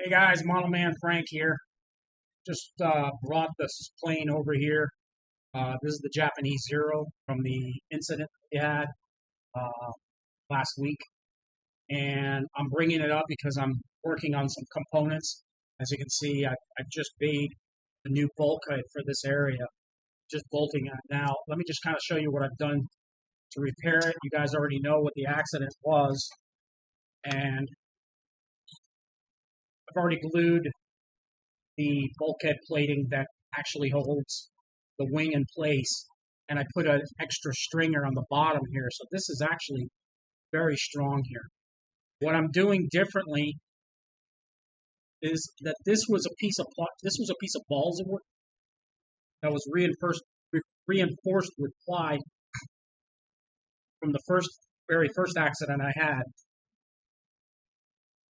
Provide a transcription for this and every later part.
Hey guys, Model Man Frank here. Just brought this plane over here. This is the Japanese Zero from the incident we had uh, last week, and I'm bringing it up because I'm working on some components. As you can see, I just made a new bulkhead for this area, just bolting it. Now, let me just kind of show you what I've done to repair it. You guys already know what the accident was, and I've already glued the bulkhead plating that actually holds the wing in place, and I put an extra stringer on the bottom here, so this is actually very strong here. What I'm doing differently is that this was a piece of balsa wood that was reinforced with ply from the very first accident I had.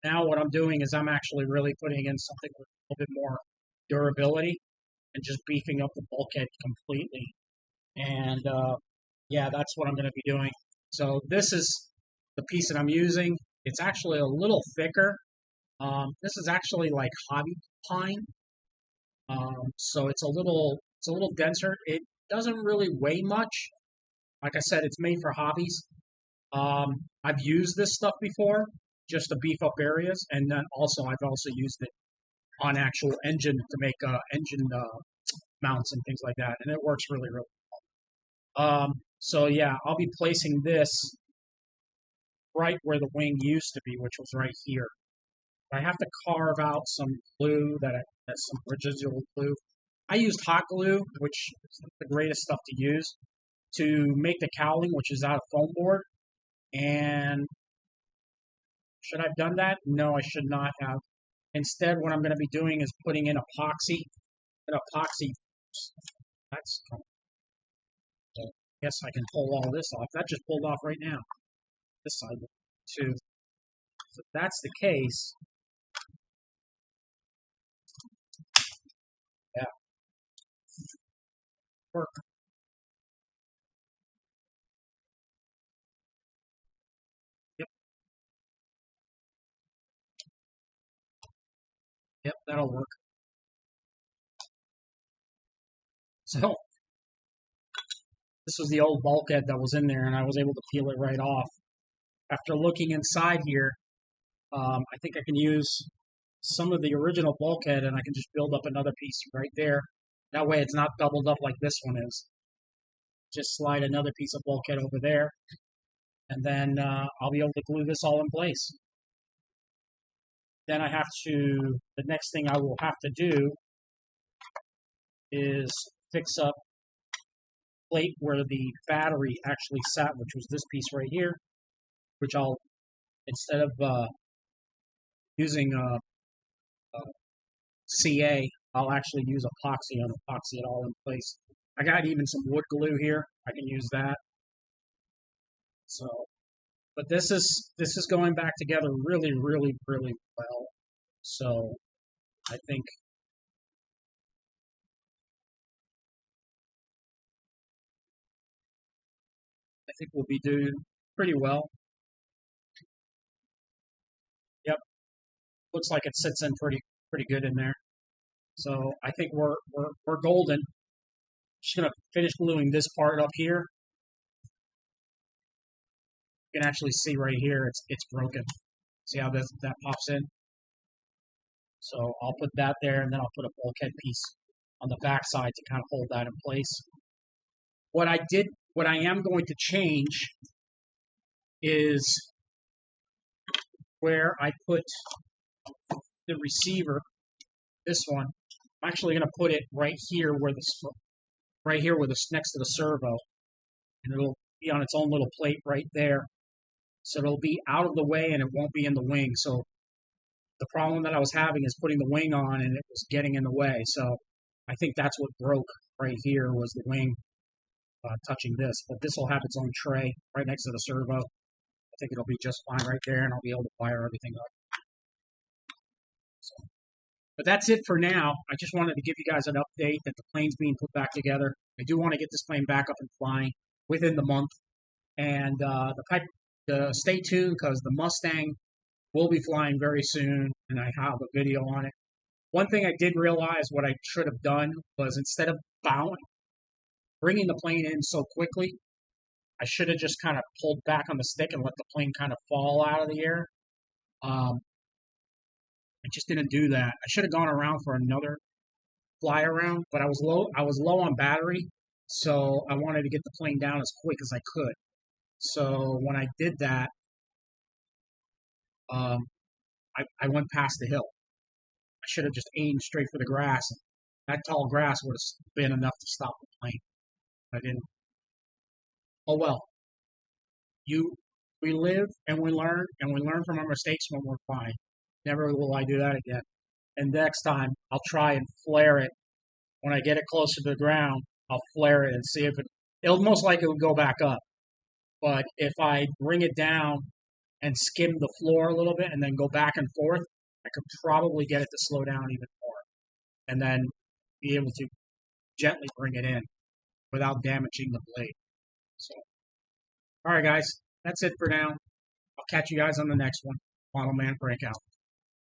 Now what I'm doing is I'm actually really putting in something with a little bit more durability and just beefing up the bulkhead completely. And yeah, that's what I'm going to be doing. So this is the piece that I'm using. It's actually a little thicker. This is actually like hobby pine, so it's a little denser. It doesn't really weigh much. Like I said, it's made for hobbies. I've used this stuff before just to beef up areas, and then I've also used it on actual engine to make engine mounts and things like that, and it works really well. So yeah, I'll be placing this right where the wing used to be, which was right here. I have to carve out some glue that's some residual glue. I used hot glue, which is the greatest stuff to use, to make the cowling, which is out of foam board. And should I have done that? No, I should not have. Instead, what I'm going to be doing is putting in epoxy. That's, I guess I can pull all this off. That just pulled off right now. This side too. So if that's the case, yeah, work. Yep, yep, that'll work. So this was the old bulkhead that was in there, and I was able to peel it right off. After looking inside here, I think I can use some of the original bulkhead, and I can just build up another piece right there. That way it's not doubled up like this one is. Just slide another piece of bulkhead over there, and then I'll be able to glue this all in place. Then the next thing I will have to do is fix up plate where the battery actually sat, which was this piece right here, which I'll, instead of using CA, I'll actually use epoxy and epoxy it all in place. I got even some wood glue here. I can use that. So, but this is going back together really, really, really well. So, I think we'll be doing pretty well. Yep, looks like it sits in pretty good in there. So I think we're golden. Just gonna finish gluing this part up here. You can actually see right here it's broken. See how that pops in? So I'll put that there, and then I'll put a bulkhead piece on the back side to kind of hold that in place. What I am going to change is where I put the receiver. This one, I'm actually going to put it right here where next to the servo, and it'll be on its own little plate right there. So it'll be out of the way and it won't be in the wing. So the problem that I was having is putting the wing on and it was getting in the way. So I think that's what broke right here was the wing touching this. But this will have its own tray right next to the servo. I think it'll be just fine right there, and I'll be able to fire everything up. So, but that's it for now. I just wanted to give you guys an update that the plane's being put back together. I do want to get this plane back up and flying within the month. And stay tuned because the Mustang will be flying very soon, and I have a video on it. One thing I did realize what I should have done was instead of bringing the plane in so quickly, I should have just kind of pulled back on the stick and let the plane kind of fall out of the air. Um, I just didn't do that. I should have gone around for another fly around, but I was low. I was low on battery, so I wanted to get the plane down as quick as I could. So when I did that, um, I went past the hill. I should have just aimed straight for the grass. That tall grass would have been enough to stop the plane. I didn't. Oh well. You, we live and we learn from our mistakes when we're flying. Never will I do that again. And next time, I'll try and flare it. When I get it closer to the ground, I'll flare it and see if it'll most likely go back up. But if I bring it down and skim the floor a little bit and then go back and forth, I could probably get it to slow down even more and then be able to gently bring it in without damaging the blade. So, all right, guys, that's it for now. I'll catch you guys on the next one. Model Man Frank out.